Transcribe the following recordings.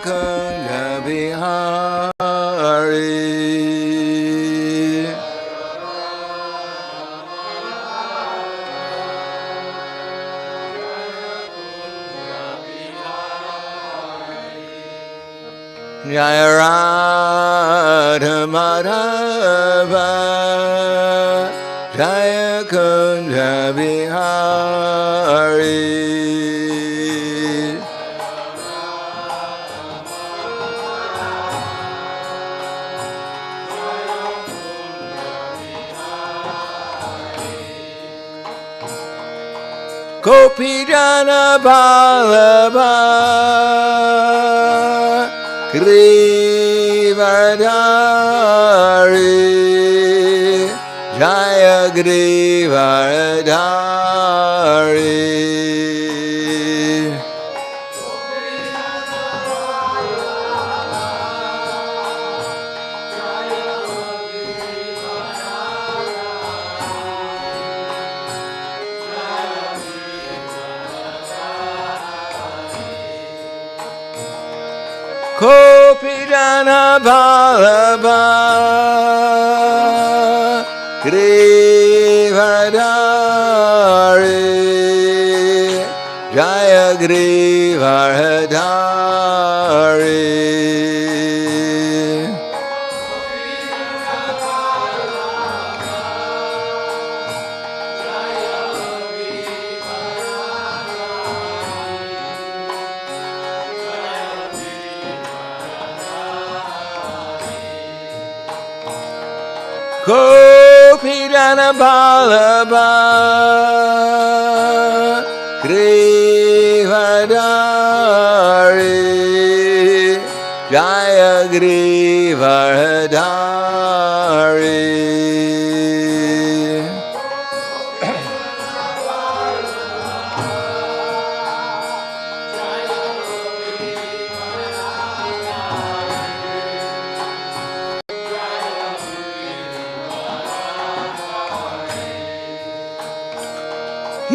Kunja Bihari. Jaya Radha Madhava Jaya Kunja Bihari. Gopijana Ballabha Grivardhari Jaya Grivardhari. Gopijana Ballabha Grivardhari Jaya Grivardhari. Gopijana Ballabha Grivardhari Jaya Grivardhari.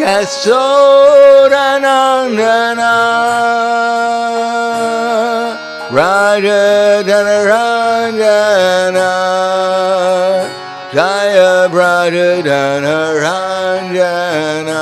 Yasodanandana Raja Dhanaranjana Jaya Braja Dhanaranjana.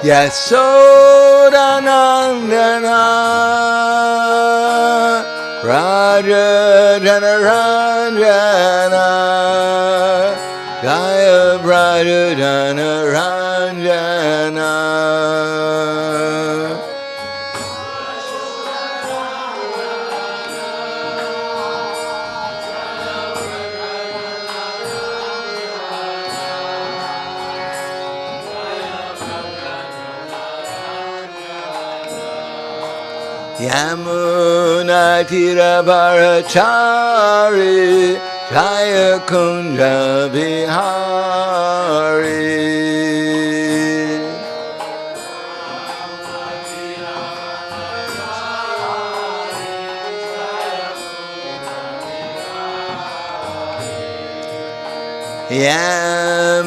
Yasodanandana Raja Dhanaranjana Jaya Braja Dhanaranjana. Yamuna Tira Bharachari Jaya Kunja Bihari.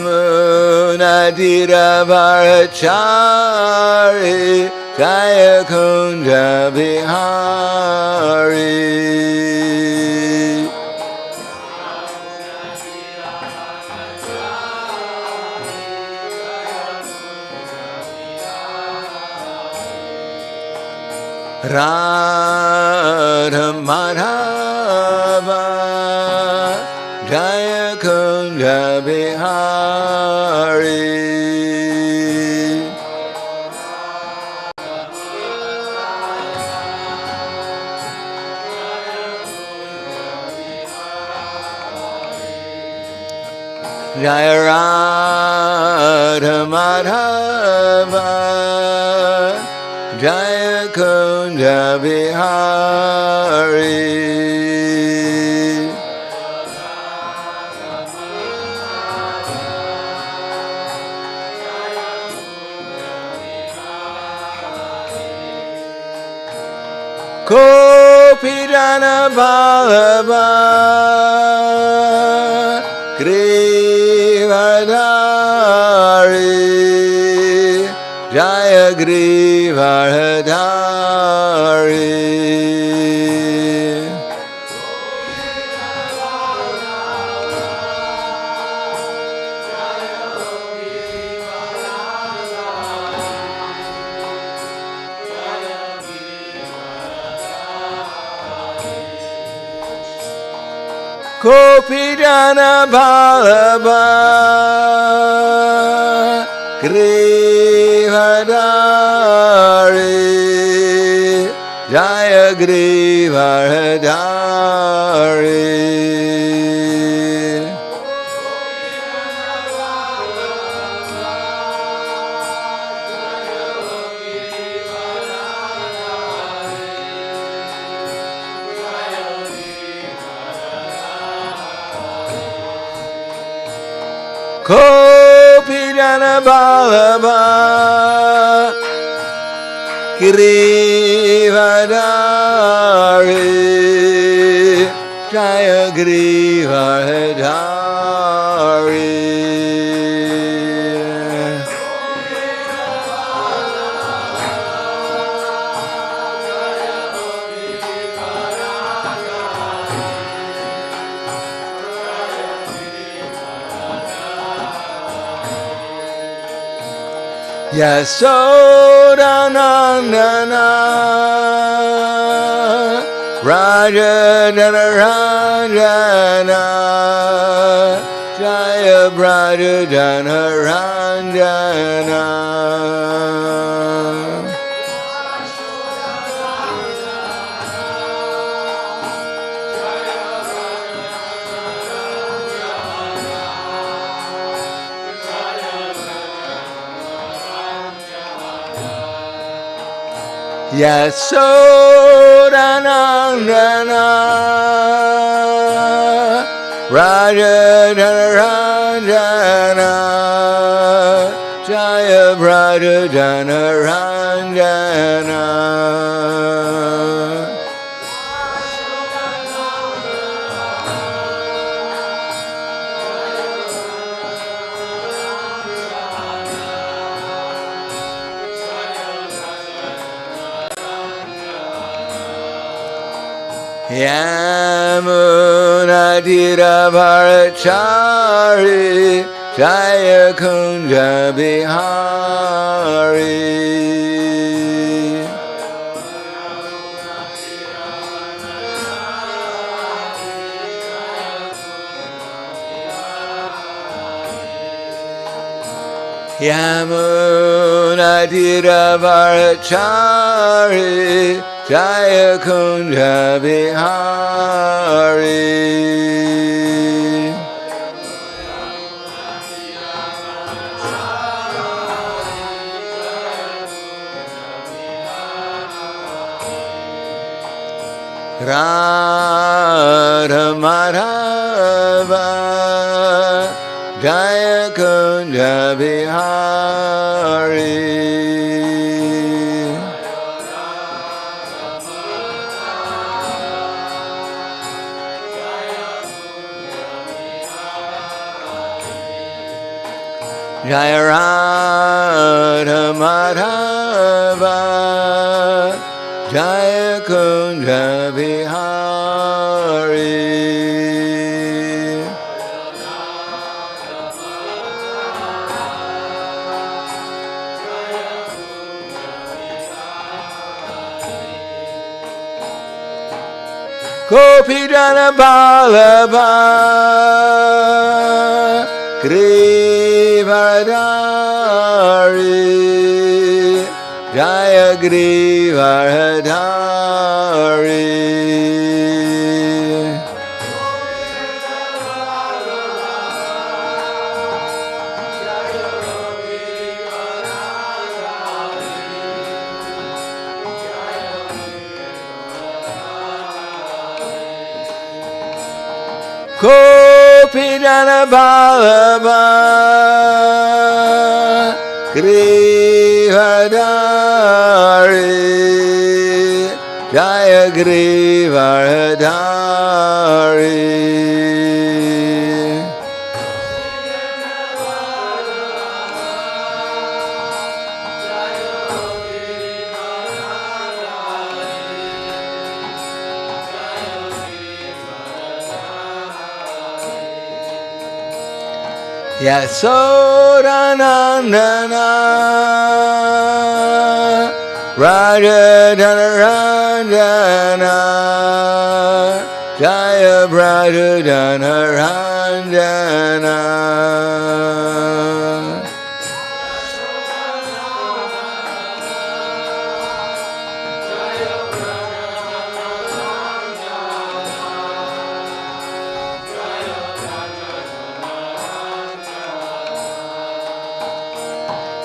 Yamuna Tira Bharachari Jaya Kunja Bihari. Radha Madhava Jaya Kunja Bihari. Jaya Radha Madhava Jaya Kunja Bihari. Jana Ballabha Grivadari Jaya Grivadari Kopijana Ballabha Grivadari Jaya Grivadari Kopijana Ballabha Grivadari Jaya Grivadari Yasodanandana Raja Janaranjana Jaya Braja Janaranjana Yasodanandana Raja Janaranjana Jaya Braja Janaranjana Yamuna Tiravarachari Jaya Kunja Bihari Yamuna Tiravarachari Jaya Kunja Bihari Radha Madhava Jaya Kunja Bihari Jaya Radha Madhava Jaya Kunja Bihari Kopijana Ballabha Grivadari Jaya Grivadari Kopijana Ballabha Grivadari Jaya Girivardhari. Yasodanandana Raja Dhanaranjana Jaya Raja Dhanaranjana.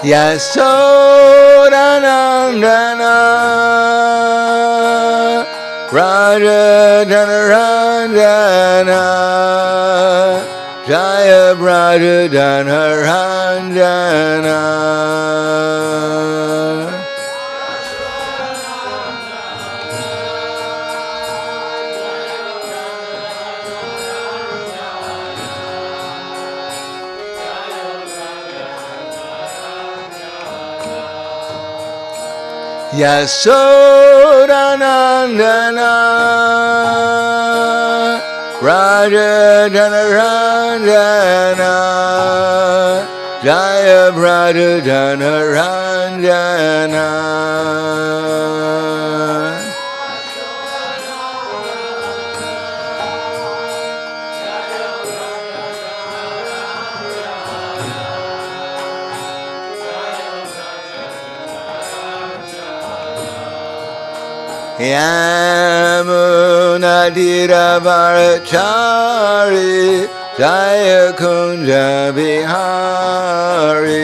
Yasodanandana Raja Dhanaranjana Jaya Raja Dhanaranjana. Yasodanandana Raja Dhanaranjana Jaya Raja Dhanaranjana. Yamunadiravarachari Jaya Kunja Bihari.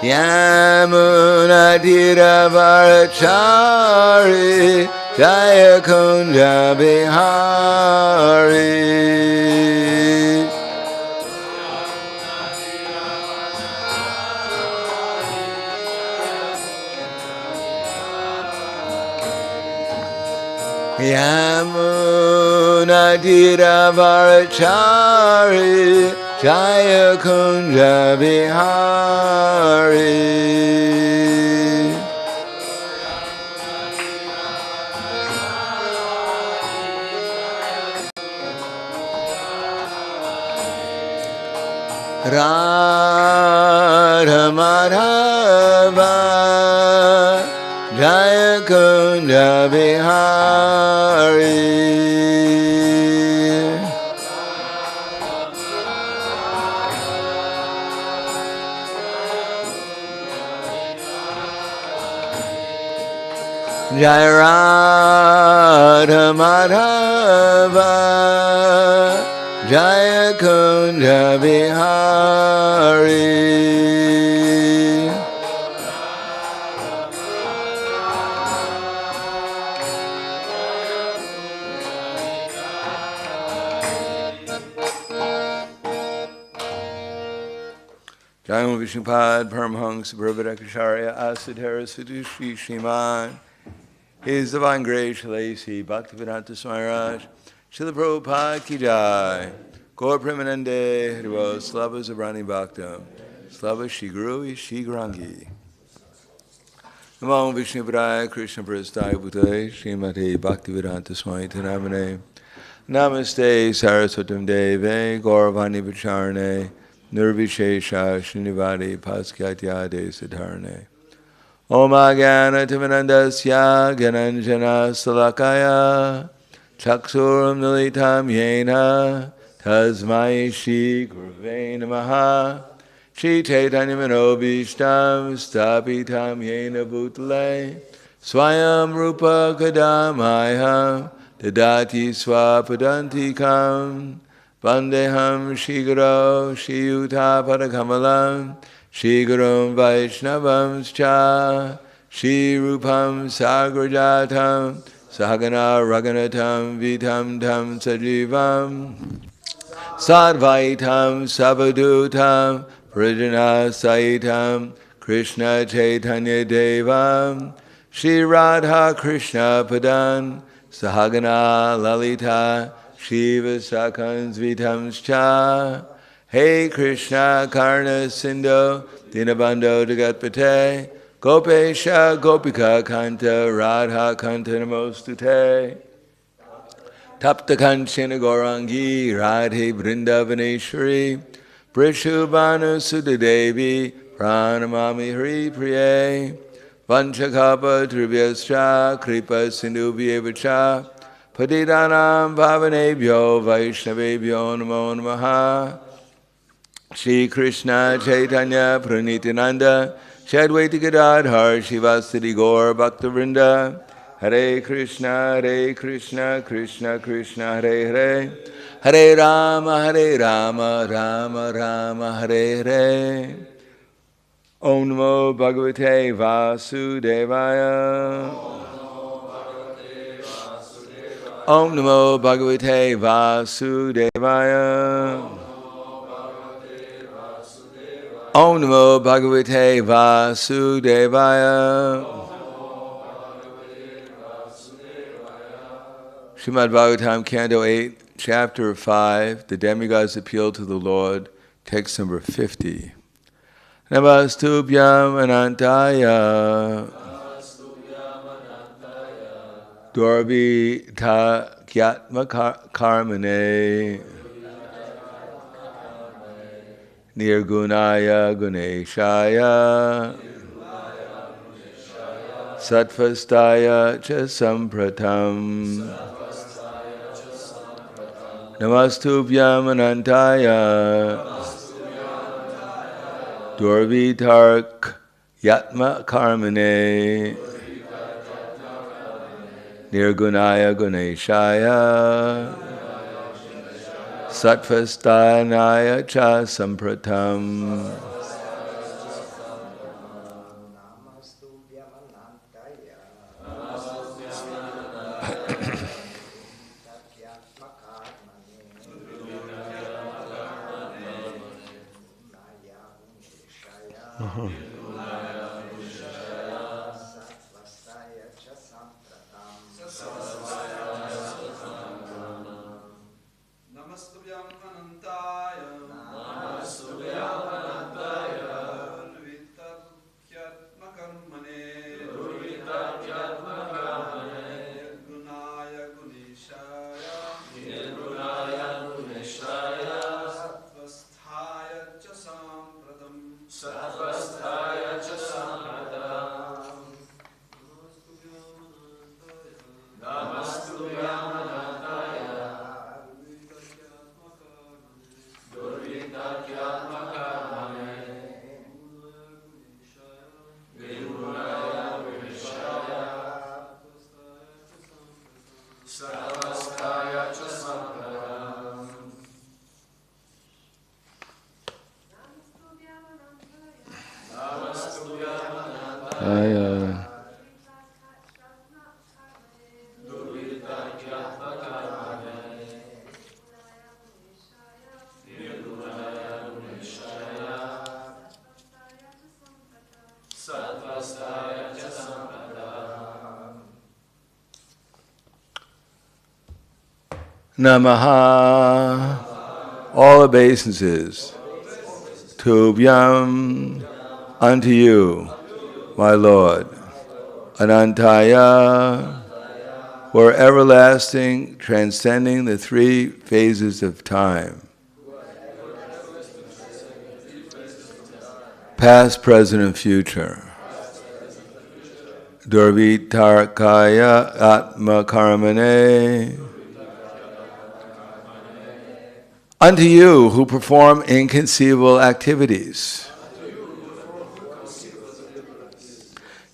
Yamunadiravarachari Jaya Kunja Bihari. Yamunadiravarachari Jaya Kunja Bihari. Radha Madhava Jaya Kunja Bihari. Jaya Radha Madhava Jaya Kunja Bihari. Jaya Vishnupad Paramhangsa Prabhadakacharya Asadhara Sadushri Shriman. His Divine Grace Shalasi Bhaktivedanta Swami Maharaj Srila Prabhupada Ki Jai. Gaur Premanande Haribo Slava Zabrani Bhaktam Slava Shri Guru Shri Grangi. Namo Vishnu Padaya Krishna Prasthaya Bhutale Srimati Bhaktivedanta Swami Tanamane. Namaste Saraswatam Deve Gauravani Vacharane Nirvishesha Srinivadi Paskyatyade Siddharane. Om Agana Timanandasya Gananjana Salakaya Chaksuram Nilitam Yena Tasmai Shri Gurve Namaha Shri Chaitanya Manobishtam Stapitam Yena Bhutale Swayam Rupa Kadamaya Dadati Swapadantikam Vandeham Shri Guru Shri Yuta Padakamalam Shri Gurum Vaishnavam Cha Shri Rupam Sagrajatam Sahagana Raghunatam Vitam Tam Sajivam Sadvaitam Savadutam Prijana Saitam Krishna Chaitanya Devam Shri Radha Krishna Padan Sahagana Lalita Shiva Sakans Vitamscha Hey Krishna Karna Sindhu Dinabando Jagatpate Gopesha Gopika Kanta Radha Kanta Namostute Tapta Kanchana Gaurangi Radhe Vrindavaneshwari Prishubhanu Sudadevi Pranamami Hari Priye Vanchakapa Trivyascha Kripa Sindhubhyevacha Patidanam Bhavanebhyo Vaishnavebhyo Namo Namaha Shri Krishna Chaitanya Pranitinanda Shri Advaita Gadadhar Shivasati Gaur Bhaktivinoda Hare Krishna Krishna Krishna Hare Hare Hare Rama Rama Rama Hare Hare Om Namo Bhagavate Vasudevaya Om Namo Bhagavate Vasudevaya Om Namo Bhagavate Vasudevaya Srimad Bhagavatam, Canto 8, Chapter 5, The Demigod's Appeal to the Lord, text number 50. Namastubhyam Anantaya Durvita Kyatma Karmane Nirgunaya Guneshaya Satvastaya Cha Sampratam Namastubhyam Anantaya Durvitark Yatma Karmane Nirgunaya Guneshaya Sattvastanaya Cha Sampratam Namaha, all obeisances, Tubhyam, unto you, my Lord, Anantaya, who are everlasting, transcending the three phases of time, past, present, and future. Durvitarkaya Atma Karmane, unto you who perform inconceivable activities.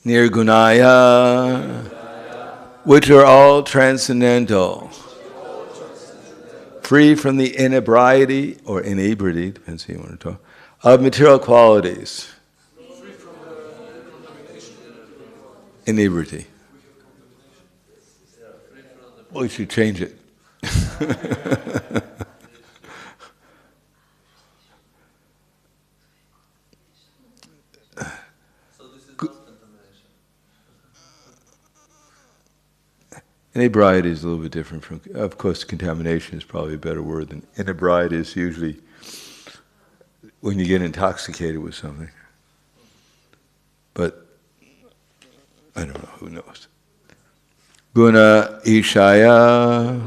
Nirgunaya, which are all transcendental, free from the inebriety or inebriety, depends how you want to talk, of material qualities. We should change it. Inebriety is a little bit different from, of course, contamination is probably a better word than inebriety is usually when you get intoxicated with something. But I don't know, who knows. Guna Ishaya,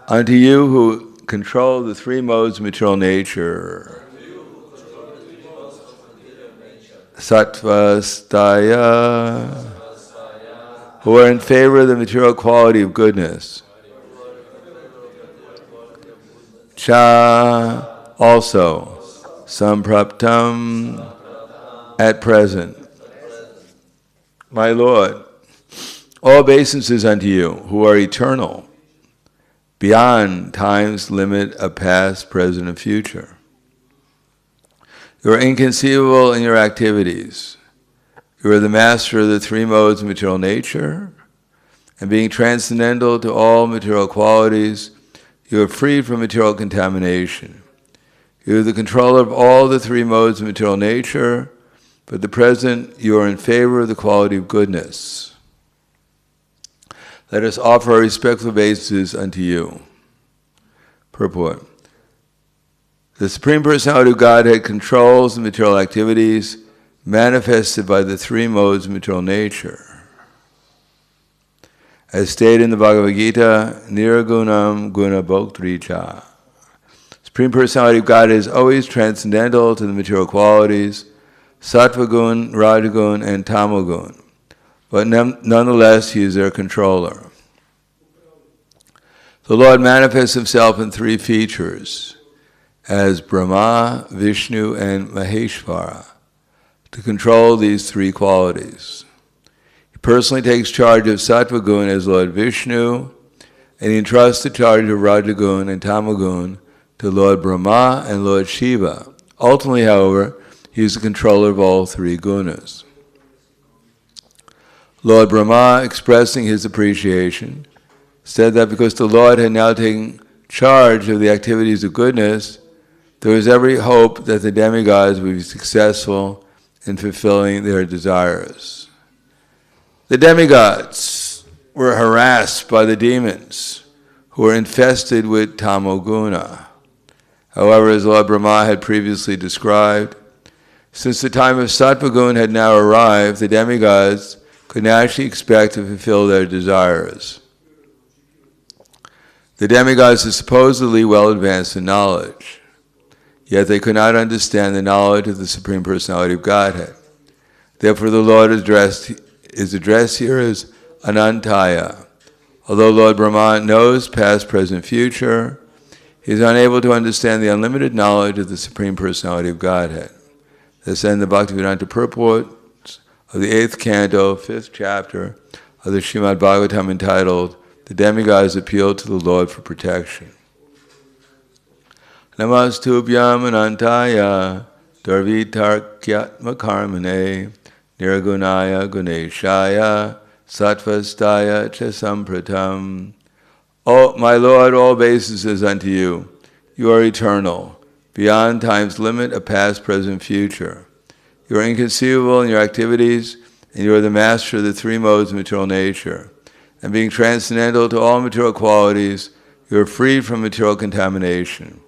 unto you who control the three modes of material nature, Sattva Staya, who are in favor of the material quality of goodness. Cha, also, sampraptam, at present. My Lord, all obeisances unto you, who are eternal, beyond time's limit of past, present, and future. You are inconceivable in your activities. You are the master of the three modes of material nature, and being transcendental to all material qualities, you are freed from material contamination. You are the controller of all the three modes of material nature, but at the present you are in favor of the quality of goodness. Let us offer our respectful obeisances unto you. Purport. The Supreme Personality of Godhead controls the material activities manifested by the three modes of material nature. As stated in the Bhagavad Gita, Niragunam Guna Bhoktricha. Supreme Personality of God is always transcendental to the material qualities, Sattva-gun, Rajagun, and Tamo-gun, but nonetheless He is their controller. The Lord manifests Himself in three features, as Brahma, Vishnu, and Maheshvara, to control these three qualities. He personally takes charge of Sattva-gun as Lord Vishnu, and he entrusts the charge of Rajagun and Tamagun to Lord Brahma and Lord Shiva. Ultimately, however, he is the controller of all three gunas. Lord Brahma, expressing his appreciation, said that because the Lord had now taken charge of the activities of goodness, there was every hope that the demigods would be successful in fulfilling their desires. The demigods were harassed by the demons who were infested with tamoguna. However, as Lord Brahma had previously described, since the time of Sattva-gun had now arrived, the demigods could naturally expect to fulfill their desires. The demigods are supposedly well advanced in knowledge, yet they could not understand the knowledge of the Supreme Personality of Godhead. Therefore the Lord is addressed here as Anantaya. Although Lord Brahma knows past, present, future, he is unable to understand the unlimited knowledge of the Supreme Personality of Godhead. This ends the Bhaktivedanta purport of the 8th canto, 5th chapter of the Srimad Bhagavatam entitled, The Demigods Appeal to the Lord for Protection. Namastubhyam anantaya darvitarkyatma karmane niragunaya guneshaya sattvastaya cha sampratam. Oh, my Lord, all obeisances unto you. You are eternal, beyond time's limit of past, present, future. You are inconceivable in your activities, and you are the master of the three modes of material nature. And being transcendental to all material qualities, you are freed from material contamination.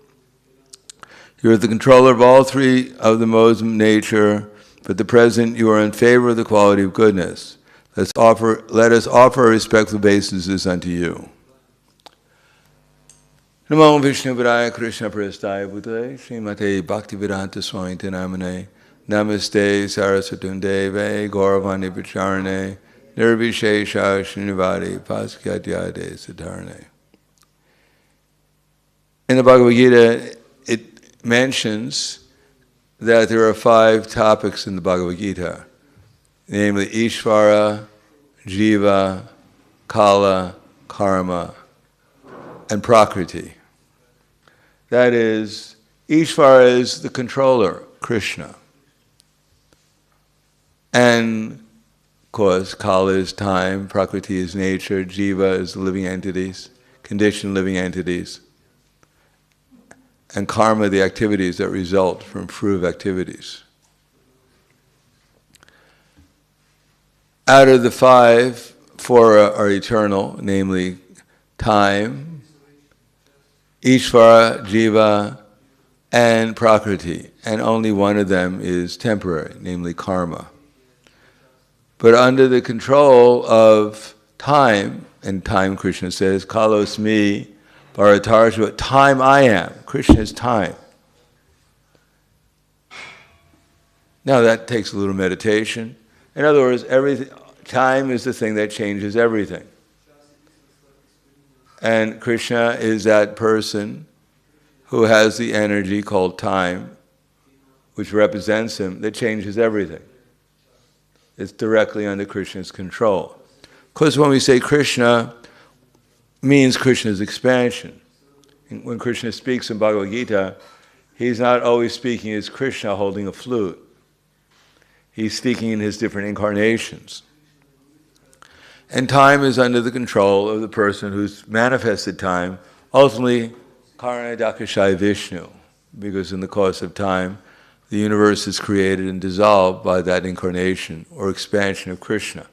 You are the controller of all three of the modes of nature, but at the present you are in favor of the quality of goodness. Let us offer our respectful obeisances unto you. Namo Vishnu Padaya Krishna Prastaya Bhutale Srimate Bhaktivedanta Swami Namane Namaste Saraswatam Deve Gauravani Pacharane Nirvishesha Srinivadi Paskyatyade Siddharane. In the Bhagavad Gita, it mentions that there are 5 topics in the Bhagavad Gita, namely Ishvara, Jiva, Kala, Karma, and Prakriti. That is, Ishvara is the controller, Krishna. And course, Kala is time, Prakriti is nature, Jiva is living entities, conditioned living entities, and karma, the activities that result from fruit of activities. Out of the five, four are eternal, namely time, Ishvara, Jiva, and Prakriti, and only one of them is temporary, namely karma. But under the control of time, and time, Krishna says, Kalos mi, Bharatarjava, time I am. Krishna is time. Now that takes a little meditation. In other words, time is the thing that changes everything. And Krishna is that person who has the energy called time, which represents him, that changes everything. It's directly under Krishna's control. Because when we say Krishna, means Krishna's expansion. When Krishna speaks in Bhagavad Gita, he's not always speaking as Krishna holding a flute. He's speaking in his different incarnations. And time is under the control of the person who's manifested time, ultimately Karana Dakashai Vishnu, because in the course of time, the universe is created and dissolved by that incarnation or expansion of Krishna.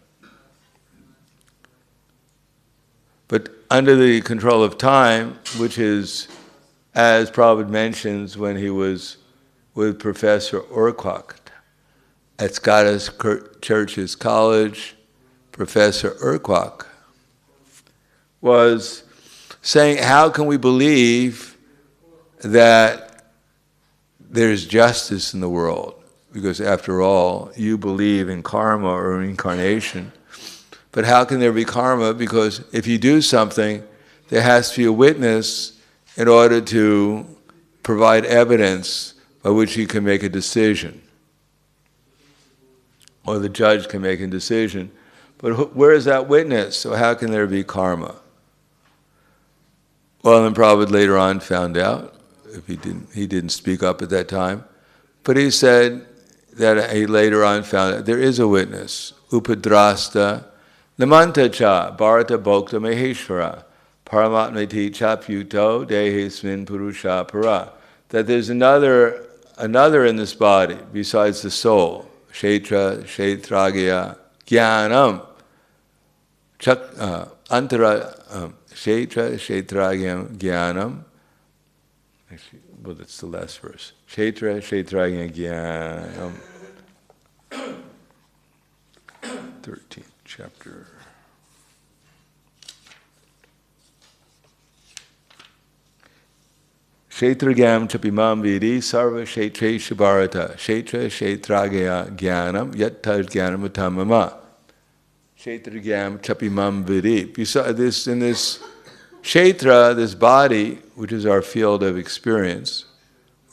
But under the control of time, which is, as Prabhupada mentions when he was with Professor Urquhart at Scottish Church's College, Professor Urquhart was saying, how can we believe that there's justice in the world? Because after all, you believe in karma or reincarnation. But how can there be karma? Because if you do something, there has to be a witness in order to provide evidence by which you can make a decision. Or the judge can make a decision. But where is that witness? So how can there be karma? Well, then Prabhupada later on found out, if he didn't speak up at that time, but he said that he later on found out there is a witness. Upadrasta namanta cha bharata bhokta maheshvara paramatmati cha pyuto dehesmin purusha para. That there's another in this body besides the soul. Kshetra, kshetragya, jnanam. Antara, kshetra, kshetragya, jnanam. Actually, well, that's the last verse. Kshetra, kshetragya, jnanam. 13th chapter. Kshetragam chapimam vidi sarva kshetre shabharata kshetra kshetragya jnanam yattad jnanam utamama. Kshetragam chapimam vidi. Besides this, in this kshetra, this body, which is our field of experience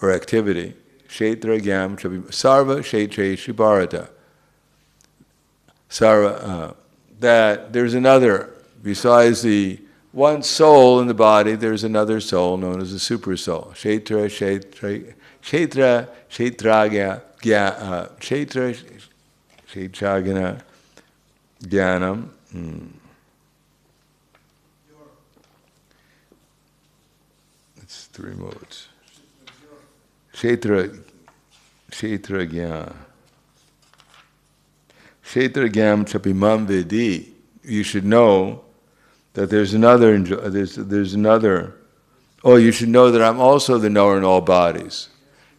or activity, kshetragam chapimam sarva kshetre shabharata. Sarva, that there's another, besides the one soul in the body, there's another soul known as the super soul. Kshetra, kshetragya, kshetra, kshetragya, jnanam. It's three modes. Kshetragya. Kshetragam chapimam vidi. You should know that there's another. Oh, you should know that I'm also the knower in all bodies.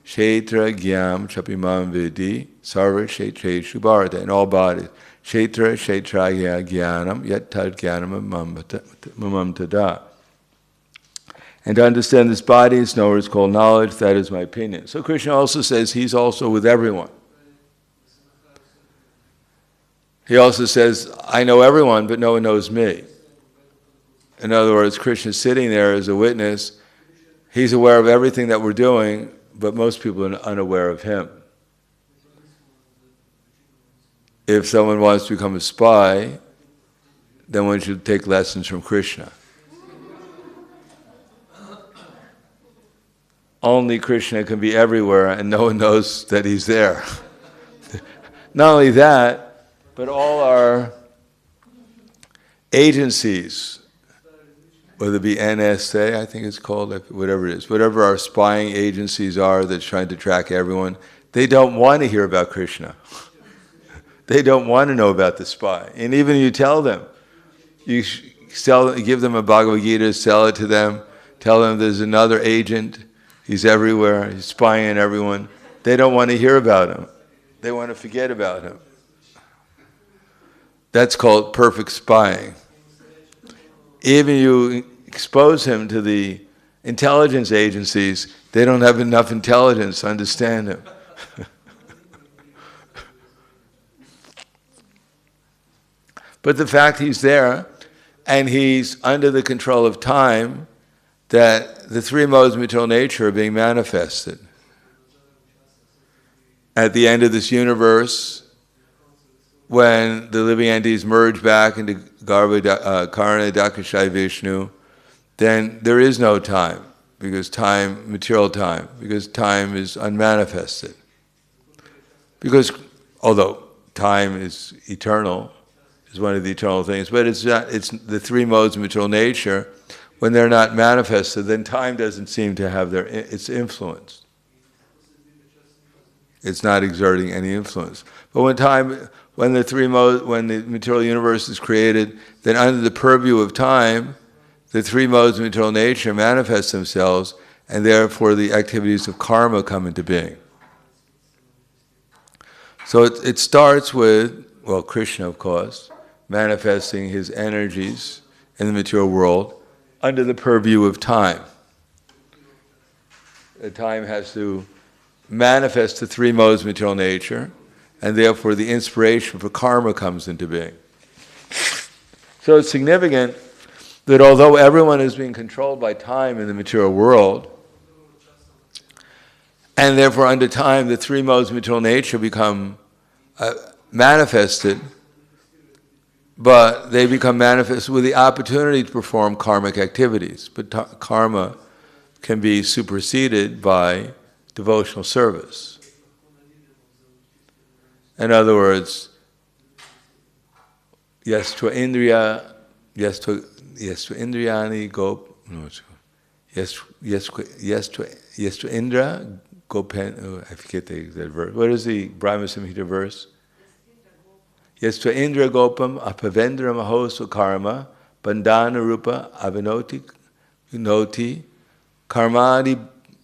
Kshetragam chapimam vidi sarva kshetre shubharata, in all bodies. Kshetra kshetragya jnanam yattad jnanam mamam tada. And to understand this body, its knower is called knowledge. That is my opinion. So Krishna also says he's also with everyone. He also says, I know everyone, but no one knows me. In other words, Krishna's sitting there as a witness. He's aware of everything that we're doing, but most people are unaware of him. If someone wants to become a spy, then one should take lessons from Krishna. Only Krishna can be everywhere and no one knows that he's there. Not only that, but all our agencies, whether it be NSA, I think it's called, whatever it is, whatever our spying agencies are that's trying to track everyone, they don't want to hear about Krishna. They don't want to know about the spy. And even if you tell them, you give them a Bhagavad Gita, sell it to them, tell them there's another agent, he's everywhere, he's spying on everyone. They don't want to hear about him. They want to forget about him. That's called perfect spying. Even you expose him to the intelligence agencies, they don't have enough intelligence to understand him. But the fact he's there, and he's under the control of time, that the three modes of material nature are being manifested. At the end of this universe, when the living entities merge back into Karna, Dakashai, Vishnu, then there is no time, because time, material time, because time is unmanifested. Because although time is eternal, is one of the eternal things, but it's the three modes of material nature, when they're not manifested, then time doesn't seem to have its influence. It's not exerting any influence. But when the material universe is created, then under the purview of time, the three modes of material nature manifest themselves, and therefore the activities of karma come into being. So it starts with, well, Krishna, of course, manifesting his energies in the material world under the purview of time. The time has to manifest the three modes of material nature, and therefore the inspiration for karma comes into being. So it's significant that although everyone is being controlled by time in the material world, and therefore under time the three modes of material nature become manifested, but they become manifest with the opportunity to perform karmic activities. But karma can be superseded by devotional service. In other words, yestva indriyani yestva indra gopen. I forget that verse. What is the Brahma Samhita verse? Yestva indra gopam apavendra mahosu karma bandhana rupa avinoti karmadi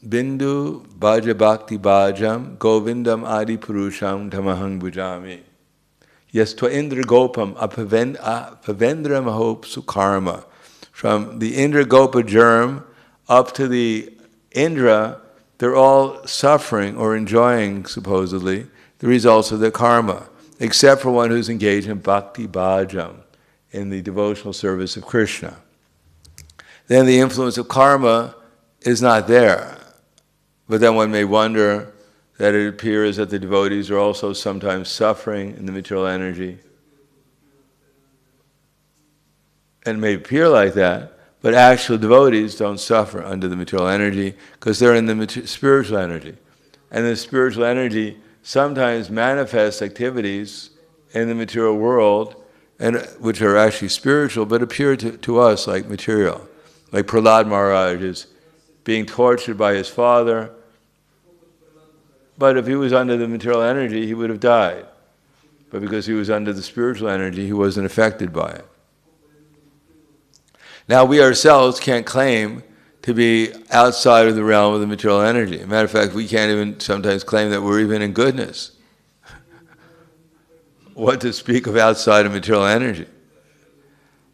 bindu bhaja bhakti bhajam govindam adi purusham tamahang bhujami. Yestva indra gopam apavendra mahosu karma. From the Indra Gopa germ up to the Indra, they're all suffering or enjoying, supposedly, the results of their karma, except for one who's engaged in bhakti bhajam, in the devotional service of Krishna. Then the influence of karma is not there. But then one may wonder that it appears that the devotees are also sometimes suffering in the material energy. And it may appear like that, but actual devotees don't suffer under the material energy because they're in the spiritual energy. And the spiritual energy sometimes manifests activities in the material world, and which are actually spiritual, but appear to us like material. Like Prahlad Maharaj is being tortured by his father, but if he was under the material energy, he would have died. But because he was under the spiritual energy, he wasn't affected by it. Now we ourselves can't claim to be outside of the realm of the material energy. As a matter of fact, we can't even sometimes claim that we're even in goodness. What to speak of outside of material energy?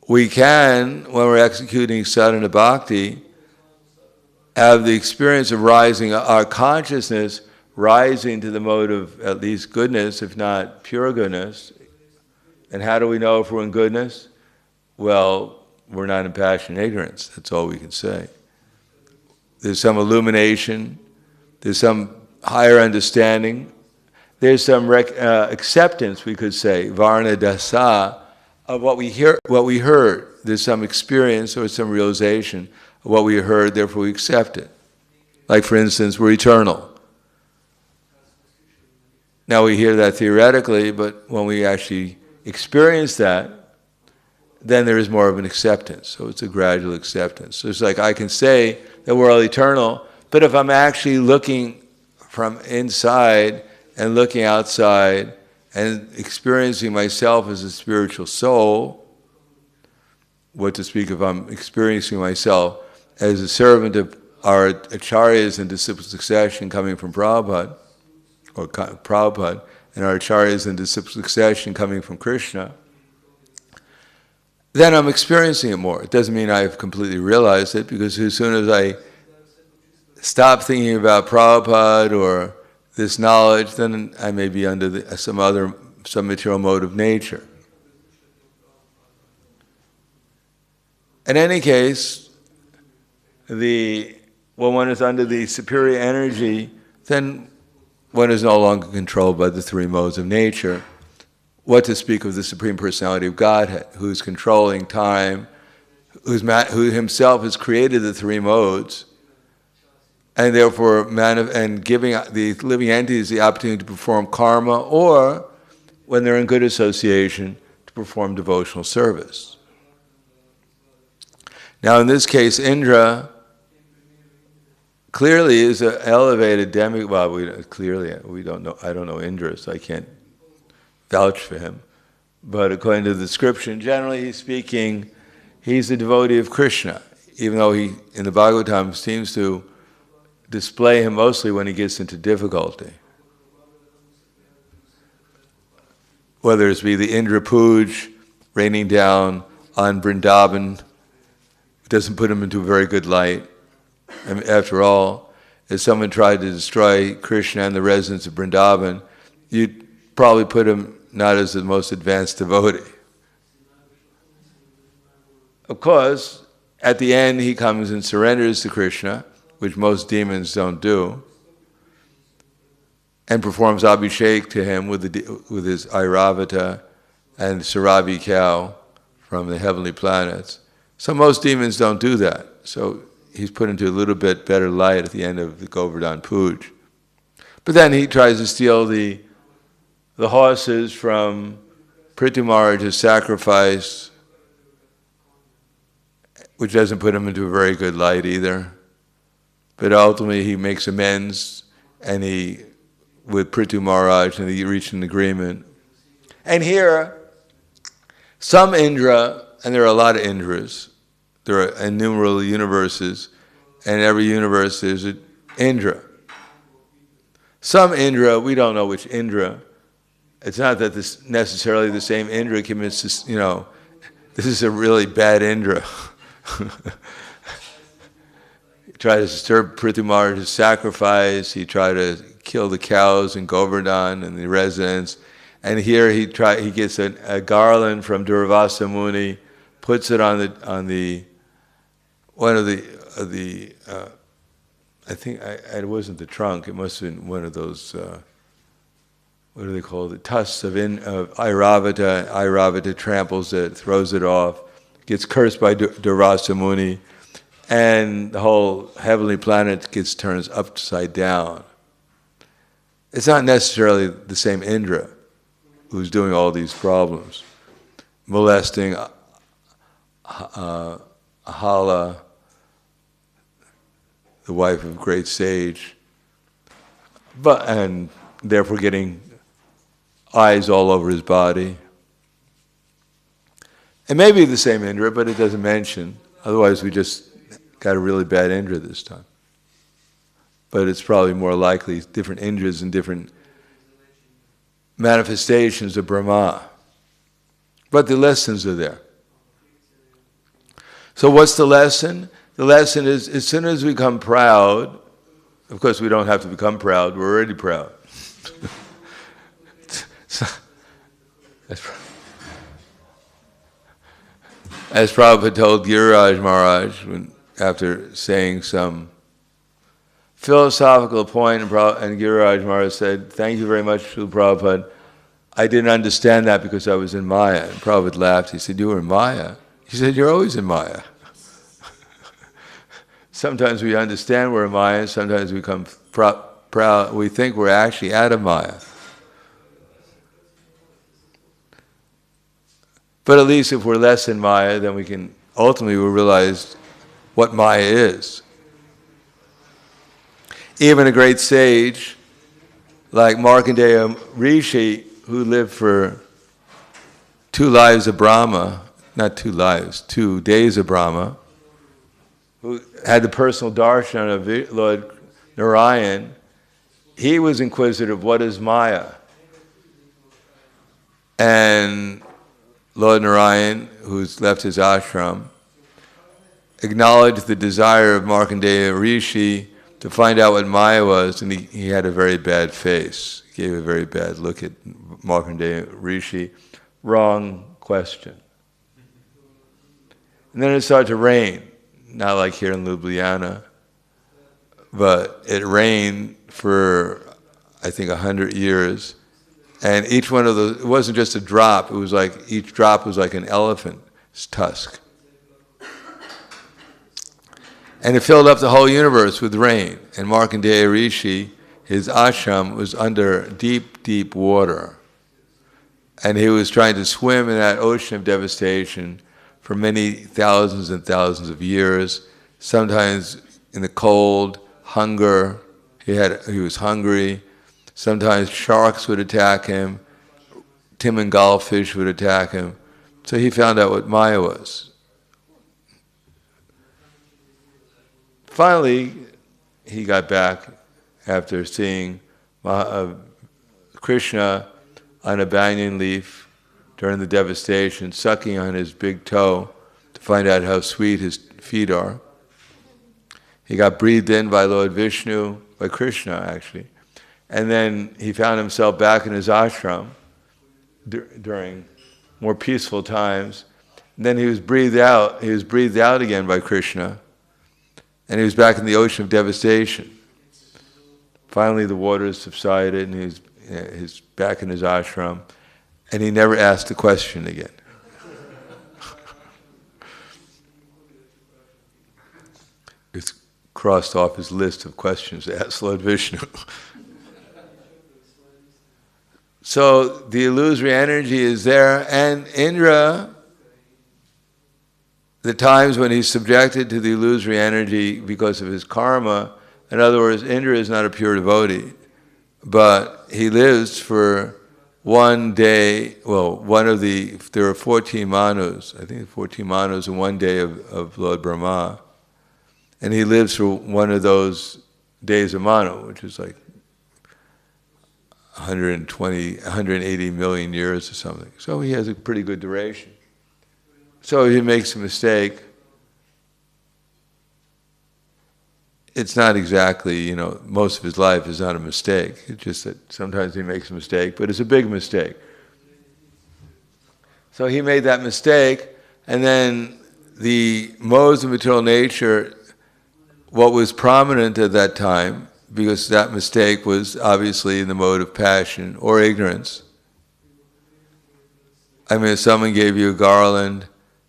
We can, when we're executing sadhana bhakti, have the experience of rising, our consciousness rising to the mode of at least goodness, if not pure goodness. And how do we know if we're in goodness? Well, we're not in passion and ignorance. That's all we can say. There's some illumination, there's some higher understanding, there's some acceptance, we could say, varna dasa, of what we heard. There's some experience or some realization of what we heard, therefore we accept it. Like for instance, we're eternal. Now we hear that theoretically, but when we actually experience that, then there is more of an acceptance. So it's a gradual acceptance. So it's like I can say that we're all eternal, but if I'm actually looking from inside and looking outside and experiencing myself as a spiritual soul, what to speak if I'm experiencing myself as a servant of our acharyas in disciple succession coming from Prabhupada, and our acharyas in disciple succession coming from Krishna, then I'm experiencing it more. It doesn't mean I've completely realized it, because as soon as I stop thinking about Prabhupada or this knowledge, then I may be under some material mode of nature. In any case, when one is under the superior energy, then one is no longer controlled by the three modes of nature. What to speak of the Supreme Personality of Godhead, who is controlling time, who himself has created the three modes, and therefore and giving the living entities the opportunity to perform karma, or, when they're in good association, to perform devotional service. Now, in this case, Indra clearly is an elevated demigod. Well, we don't know. I don't know Indra, so I can't vouch for him. But according to the description, generally speaking, he's a devotee of Krishna, even though he, in the Bhagavatam, seems to display him mostly when he gets into difficulty. Whether it be the Indra Puj raining down on Vrindavan, doesn't put him into a very good light. And after all, if someone tried to destroy Krishna and the residents of Vrindavan, you'd probably put him not as the most advanced devotee. Of course, at the end he comes and surrenders to Krishna, which most demons don't do, and performs abhishek to him with his Airavata and Sarabi cow from the heavenly planets. So most demons don't do that. So he's put into a little bit better light at the end of the Govardhan Puj. But then he tries to steal the horses from Prithu Maharaj's sacrifice, which doesn't put him into a very good light either. But ultimately he makes amends, and with Prithu Maharaj, and he reached an agreement. And here, some Indra, and there are a lot of Indras, there are innumerable universes, and every universe there's an Indra. Some Indra, we don't know which Indra. It's not that this necessarily the same Indra commits this, this is a really bad Indra. He tried to disturb Prithu Maharaj's sacrifice, he tried to kill the cows in Govardhan and the residents, and here he gets a garland from Durvasa Muni, puts it on one of the I think it wasn't the trunk, it must have been one of those what do they call it? Tusks of Airavata. Airavata tramples it, throws it off, gets cursed by Durvasa Muni, and the whole heavenly planet gets turned upside down. It's not necessarily the same Indra who's doing all these problems, molesting Ahala, the wife of a great sage, and therefore getting eyes all over his body. It may be the same Indra, but it doesn't mention. Otherwise, we just got a really bad Indra this time. But it's probably more likely different Indras and different manifestations of Brahma. But the lessons are there. So what's the lesson? The lesson is, as soon as we become proud, of course we don't have to become proud, we're already proud. As Prabhupada told Giriraj Maharaj, after saying some philosophical point, and Giriraj Maharaj said, "Thank you very much, Srila Prabhupada. I didn't understand that because I was in Maya." And Prabhupada laughed. He said, "You were in Maya?" He said, "You're always in Maya." Sometimes we understand we're in Maya, sometimes we become proud. We think we're actually out of Maya. But at least if we're less in Maya, then we can ultimately we'll realize what Maya is. Even a great sage like Markandeya Rishi, who lived for 2 lives of Brahma, not 2 lives, 2 days of Brahma, who had the personal darshan of Lord Narayan, he was inquisitive, what is Maya? And Lord Narayan, who's left his ashram, acknowledged the desire of Markandeya Rishi to find out what Maya was, and he had a very bad face. He gave a very bad look at Markandeya Rishi. Wrong question. And then it started to rain, not like here in Ljubljana, but it rained for, I think, 100 years. And each one of those, it wasn't just a drop, it was like, each drop was like an elephant's tusk. And it filled up the whole universe with rain. And Markandeya Rishi, his ashram was under deep, deep water. And he was trying to swim in that ocean of devastation for many thousands and thousands of years, sometimes in the cold, hunger, he was hungry, sometimes sharks would attack him, Timangal fish would attack him. So he found out what Maya was. Finally, he got back after seeing Krishna on a banyan leaf during the devastation, sucking on his big toe to find out how sweet his feet are. He got breathed in by Lord Vishnu, by Krishna actually, and then he found himself back in his ashram during more peaceful times. And then he was breathed out again by Krishna, and he was back in the ocean of devastation. Finally the waters subsided and he's back in his ashram, and he never asked a question again. It's crossed off his list of questions to ask Lord Vishnu. So the illusory energy is there, and Indra, the times when he's subjected to the illusory energy because of his karma, in other words, Indra is not a pure devotee, but he lives for one day, there are 14 manus, I think 14 manus in one day of Lord Brahma, and he lives for one of those days of manu, which is like 180 million years or something. So he has a pretty good duration. So if he makes a mistake, it's not exactly, most of his life is not a mistake. It's just that sometimes he makes a mistake, but it's a big mistake. So he made that mistake, and then the modes of material nature, what was prominent at that time, because that mistake was obviously in the mode of passion or ignorance. I mean, if someone gave you a garland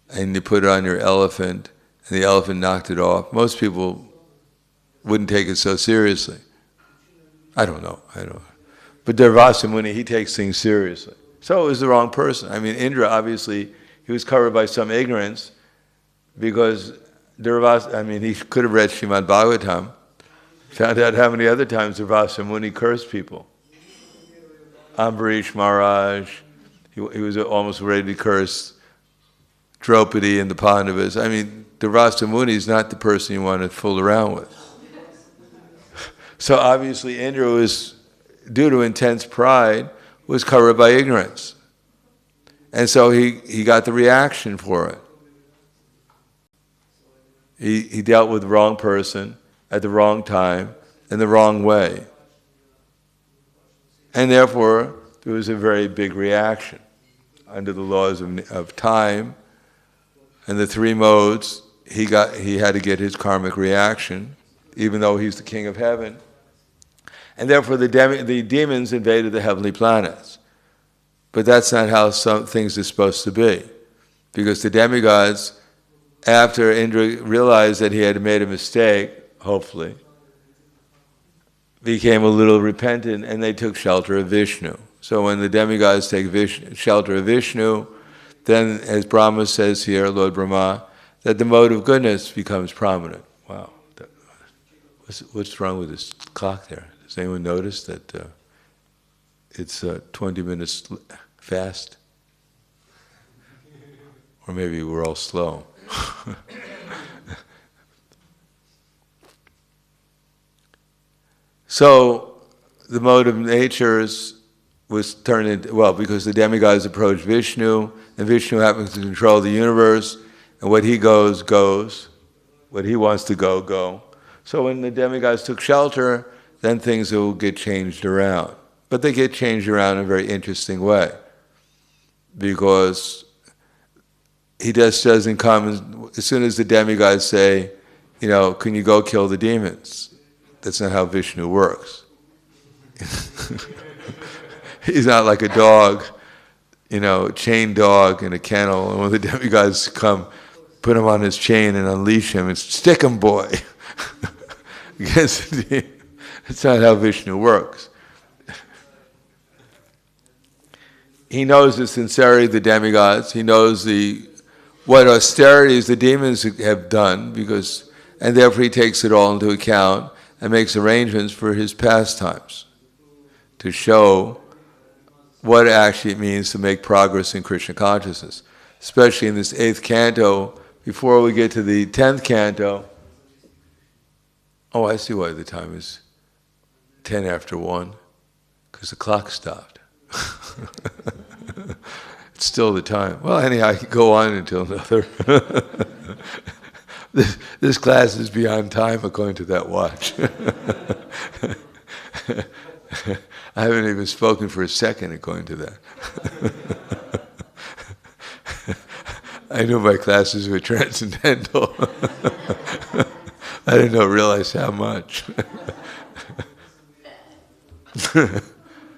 and you put it on your elephant and the elephant knocked it off, most people wouldn't take it so seriously. I don't know. But Durvasa Muni, he takes things seriously. So it was the wrong person. I mean, Indra, obviously, he was covered by some ignorance because he could have read Srimad Bhagavatam, found out how many other times Durvasa Muni cursed people. Ambarish Maharaj, he was almost ready to curse Draupadi and the Pandavas. I mean, Durvasa Muni is not the person you want to fool around with. So obviously Indra was, due to intense pride, was covered by ignorance. And so he got the reaction for it. He dealt with the wrong person at the wrong time in the wrong way. And therefore, there was a very big reaction. Under the laws of time and the 3 modes, he had to get his karmic reaction, even though he's the king of heaven. And therefore the demons invaded the heavenly planets. But that's not how some things are supposed to be. Because the demigods, after Indra realized that he had made a mistake, hopefully, became a little repentant, and they took shelter of Vishnu. So when the demigods take shelter of Vishnu, then, as Brahma says here, Lord Brahma, that the mode of goodness becomes prominent. Wow. What's wrong with this clock there? Does anyone notice that it's 20 minutes fast? Or maybe we're all slow. So, the mode of natures was turned into, well, because the demigods approached Vishnu, and Vishnu happens to control the universe, and what he goes, goes. What he wants to go, go. So when the demigods took shelter, then things will get changed around. But they get changed around in a very interesting way. Because he just doesn't come, as soon as the demigods say, can you go kill the demons? That's not how Vishnu works. He's not like a dog, chained dog in a kennel, and when the demigods come, put him on his chain and unleash him, and stick him, boy. That's not how Vishnu works. He knows the sincerity of the demigods. He knows what austerities the demons have done, and therefore he takes it all into account and makes arrangements for his pastimes to show what actually it means to make progress in Krishna consciousness. Especially in this 8th canto, before we get to the 10th canto. Oh, I see why the time is 10 after 1, because the clock stopped. It's still the time. Well, anyhow, I can go on until another. This class is beyond time according to that watch. I haven't even spoken for a second according to that. I knew my classes were transcendental. I didn't realize how much.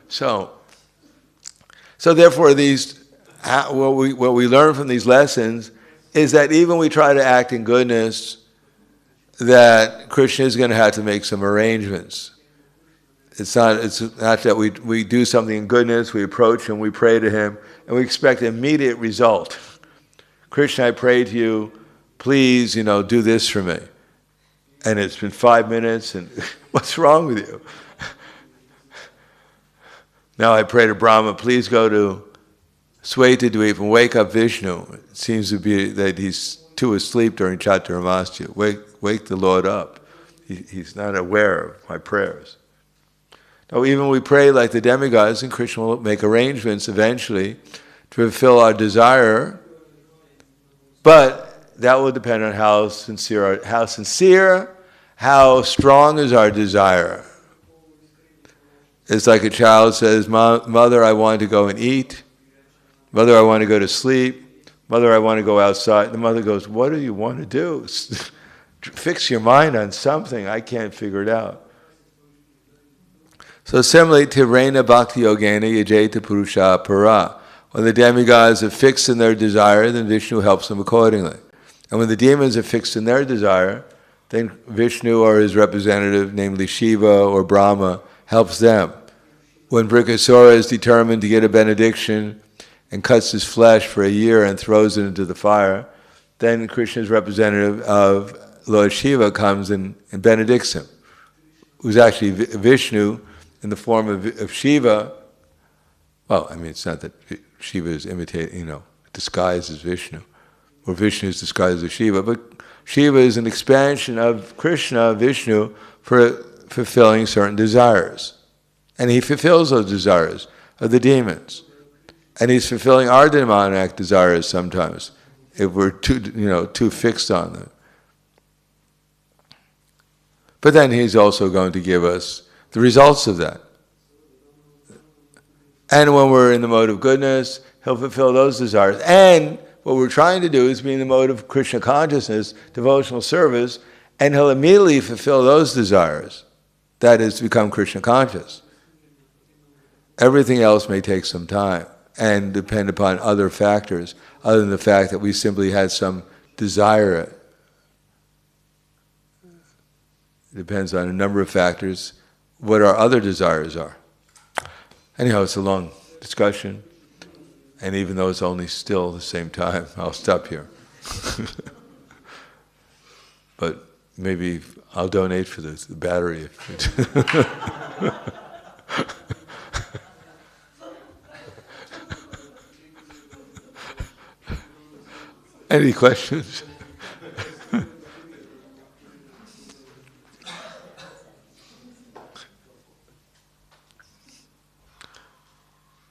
So therefore, what we learn from these lessons is that even we try to act in goodness, that Krishna is going to have to make some arrangements. It's not that we do something in goodness, we approach him, we pray to him, and we expect an immediate result. Krishna, I pray to you, please, do this for me. And it's been 5 minutes, and what's wrong with you? Now I pray to Brahma, please go to Swetadweep and wake up Vishnu. It seems to be that he's too asleep during Chaturmasya. Wake the Lord up. He's not aware of my prayers. Now, even we pray like the demigods, and Krishna will make arrangements eventually to fulfill our desire, but that will depend on how strong is our desire. It's like a child says, Mother, I want to go and eat. Mother, I want to go to sleep. Mother, I want to go outside. The mother goes, what do you want to do? Fix your mind on something. I can't figure it out. So similarly to Reina bhakti-yogena yajeta purusha para. When the demigods are fixed in their desire, then Vishnu helps them accordingly. And when the demons are fixed in their desire, then Vishnu or his representative, namely Shiva or Brahma, helps them. When Brikasura is determined to get a benediction and cuts his flesh for a year and throws it into the fire, then Krishna's representative of Lord Shiva comes and benedicts him, who's actually Vishnu in the form of Shiva. Well, it's not that Shiva is disguised as Vishnu, or Vishnu is disguised as Shiva, but Shiva is an expansion of Krishna, Vishnu, for fulfilling certain desires. And he fulfills those desires of the demons. And he's fulfilling our demonic desires sometimes, if we're too fixed on them. But then he's also going to give us the results of that. And when we're in the mode of goodness, he'll fulfill those desires. And what we're trying to do is be in the mode of Krishna consciousness, devotional service, and he'll immediately fulfill those desires. That is, to become Krishna conscious. Everything else may take some time and depend upon other factors, other than the fact that we simply had some desire. It depends on a number of factors, what our other desires are. Anyhow, it's a long discussion. And even though it's only still the same time, I'll stop here. But maybe I'll donate for the battery. Any questions?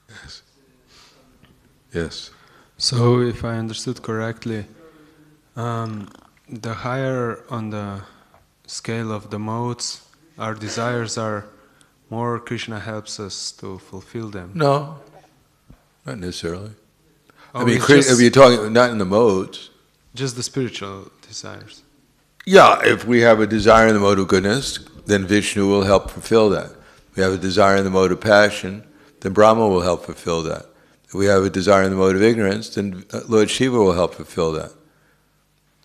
Yes. Yes. So, if I understood correctly, the higher on the scale of the modes our desires are, more Krishna helps us to fulfill them. No, not necessarily. Oh, I mean, if you're talking not in the modes. Just the spiritual desires. Yeah, if we have a desire in the mode of goodness, then Vishnu will help fulfill that. If we have a desire in the mode of passion, then Brahma will help fulfill that. If we have a desire in the mode of ignorance, then Lord Shiva will help fulfill that.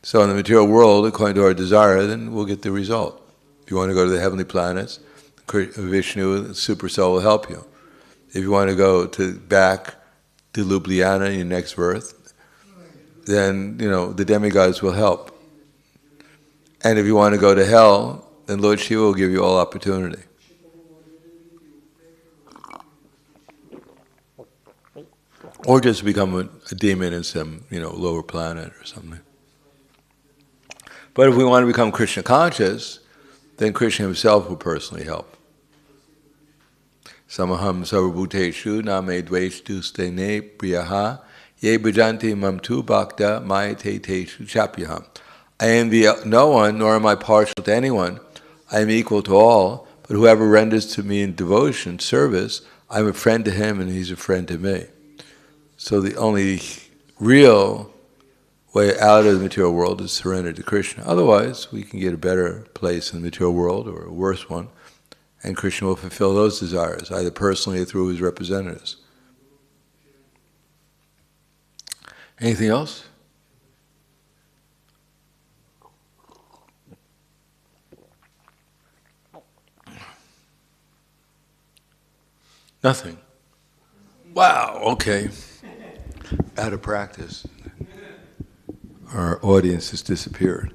So in the material world, according to our desire, then we'll get the result. If you want to go to the heavenly planets, Vishnu, the super soul, will help you. If you want to go back to Ljubljana in your next birth, then the demigods will help. And if you want to go to hell, then Lord Shiva will give you all opportunity. Or just become a demon in some lower planet or something. But if we want to become Krishna conscious, then Krishna himself will personally help. Samaham sarvabhuteshu name dveshtu stene priyaha ye bhajanti mam tu bhakta mayate teshu chapyaham. I envy no one, nor am I partial to anyone. I am equal to all, but whoever renders to me in devotion, service, I am a friend to him and he's a friend to me. So the only real way out of the material world is surrender to Krishna. Otherwise, we can get a better place in the material world or a worse one, and Krishna will fulfill those desires, either personally or through his representatives. Anything else? Nothing. Wow, okay. Out of practice. Our audience has disappeared.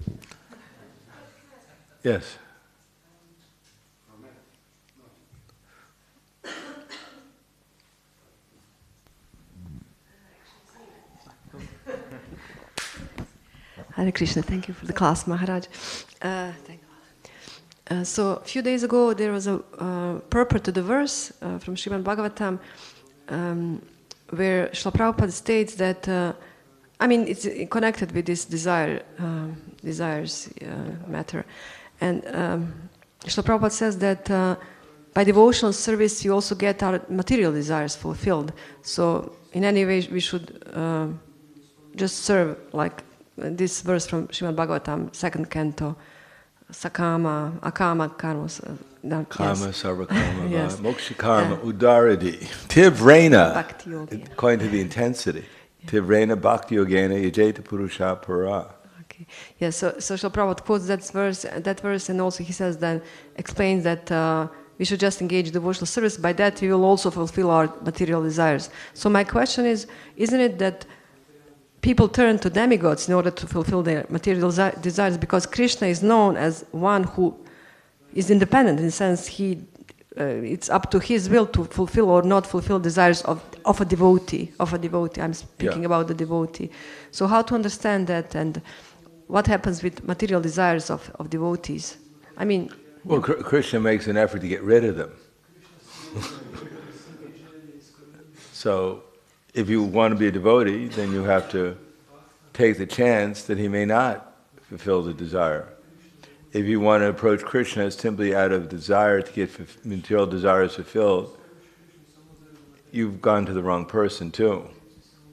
Yes. Hare Krishna, thank you for the class, Maharaj. So a few days ago there was a purport to the verse from Srimad Bhagavatam where Srila Prabhupada states that, it's connected with this desires matter. And Srila Prabhupada says that by devotional service you also get our material desires fulfilled. So in any way we should just serve, like this verse from Srimad Bhagavatam, 2nd canto, Sakama, Akama, Karmas. Karma, Sarva Karma, yes. Moksha Karma, Udaradi, Tivrena, Bhakti-yoga. according to the intensity. Tivrena Bhakti-yogena Yajeta Purusha Para. Okay. Yes, so Srila Prabhupada quotes that verse, and also he says then, explains that we should just engage devotional service. By that we will also fulfill our material desires. So my question is, isn't it that people turn to demigods in order to fulfill their material desires, because Krishna is known as one who is independent, in the sense it's up to his will to fulfill or not fulfill desires of a devotee. I'm speaking about the devotee. So how to understand that, and what happens with material desires of devotees? Well, Krishna makes an effort to get rid of them. So if you want to be a devotee, then you have to take the chance that he may not fulfill the desire. If you want to approach Krishna simply out of desire to get material desires fulfilled, you've gone to the wrong person too,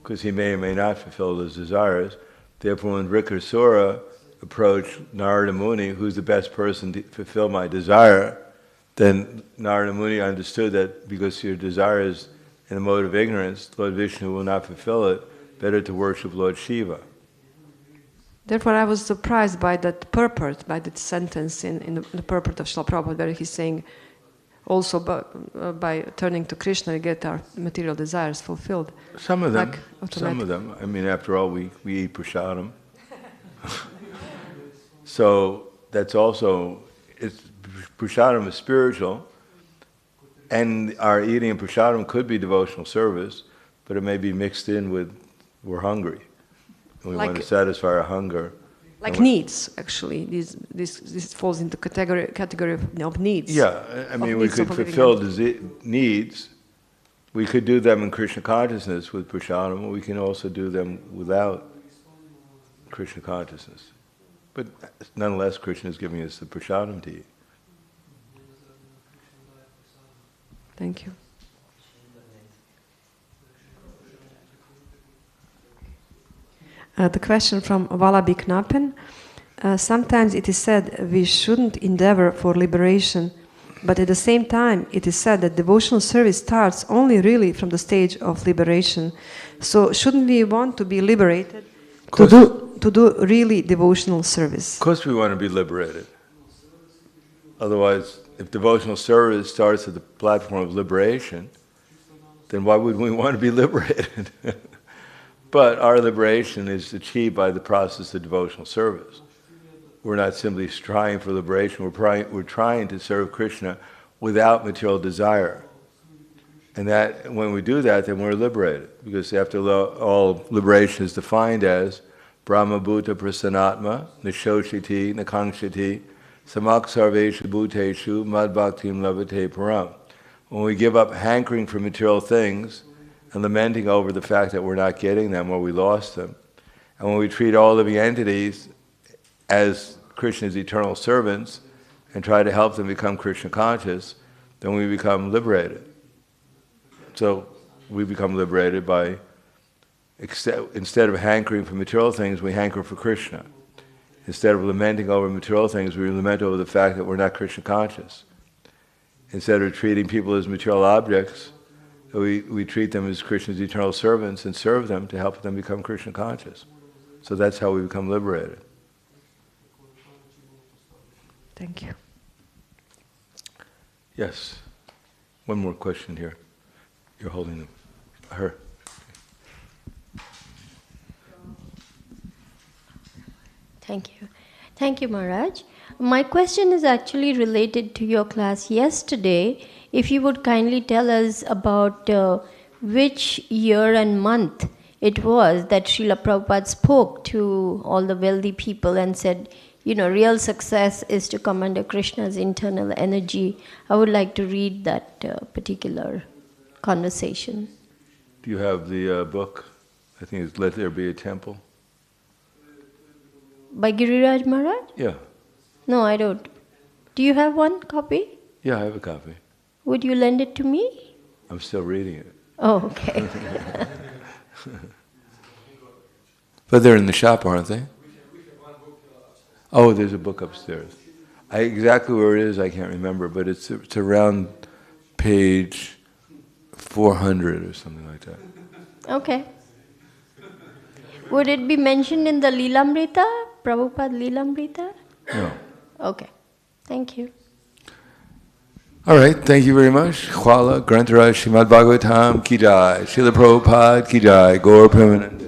because he may or may not fulfill those desires. Therefore, when Rikasura approached Narada Muni, who's the best person to fulfill my desire, then Narada Muni understood that because your desire is in the mode of ignorance, Lord Vishnu will not fulfill it. Better to worship Lord Shiva. Therefore, I was surprised by that purport, by that sentence in the purport of Srila Prabhupada, where he's saying, also by turning to Krishna, we get our material desires fulfilled. Some of them. Like Some of them. I mean, after all, we eat prasadam. So that's also, prasadam is spiritual, and our eating of prasadam could be devotional service, but it may be mixed in with we're hungry, and we want to satisfy our hunger. Like needs, actually. This falls into category of needs. Yeah, I mean, we could fulfill needs. We could do them in Krishna consciousness with prasadam, or we can also do them without Krishna consciousness. But nonetheless, Krishna is giving us the prasadam to eat. Thank you. The question from Valabi Knappen. Sometimes it is said we shouldn't endeavor for liberation, but at the same time it is said that devotional service starts only really from the stage of liberation. So shouldn't we want to be liberated to do really devotional service? Of course we want to be liberated. Otherwise, if devotional service starts at the platform of liberation, then why would we want to be liberated? But our liberation is achieved by the process of devotional service. We're not simply striving for liberation, we're trying to serve Krishna without material desire. And that when we do that, then we're liberated. Because after all, liberation is defined as Brahma Bhuta Prasanatma, Nishoshiti, Nakangshiti, Samak Sarveshu Bhuteshu, Mad Bhaktim Lavate Param. When we give up hankering for material things and lamenting over the fact that we're not getting them or we lost them, and when we treat all living entities as Krishna's eternal servants and try to help them become Krishna conscious, then we become liberated. So we become liberated by, instead of hankering for material things, we hanker for Krishna. Instead of lamenting over material things, we lament over the fact that we're not Krishna conscious. Instead of treating people as material objects, we treat them as Krishna's eternal servants and serve them to help them become Krishna conscious. So that's how we become liberated. Thank you. Yes. One more question here. You're holding them. Her. Thank you. Thank you, Maharaj. My question is actually related to your class yesterday. If you would kindly tell us about which year and month it was that Srila Prabhupada spoke to all the wealthy people and said, you know, real success is to come under Krishna's internal energy. I would like to read that particular conversation. Do you have the book? I think it's Let There Be a Temple. By Giriraj Maharaj? Yeah. No, I don't. Do you have one copy? Yeah, I have a copy. Would you lend it to me? I'm still reading it. Oh, okay. But they're in the shop, aren't they? Oh, there's a book upstairs. Exactly where it is, I can't remember, but it's around page 400 or something like that. Okay. Would it be mentioned in the Lilamrita, Prabhupada Lilamrita? No. Okay. Thank you. All right, thank you very much. Khwala, Grantaraj, Srimad Bhagavatam, Ki Jai, Srila Prabhupada, Ki Jai, Gaur Premanand.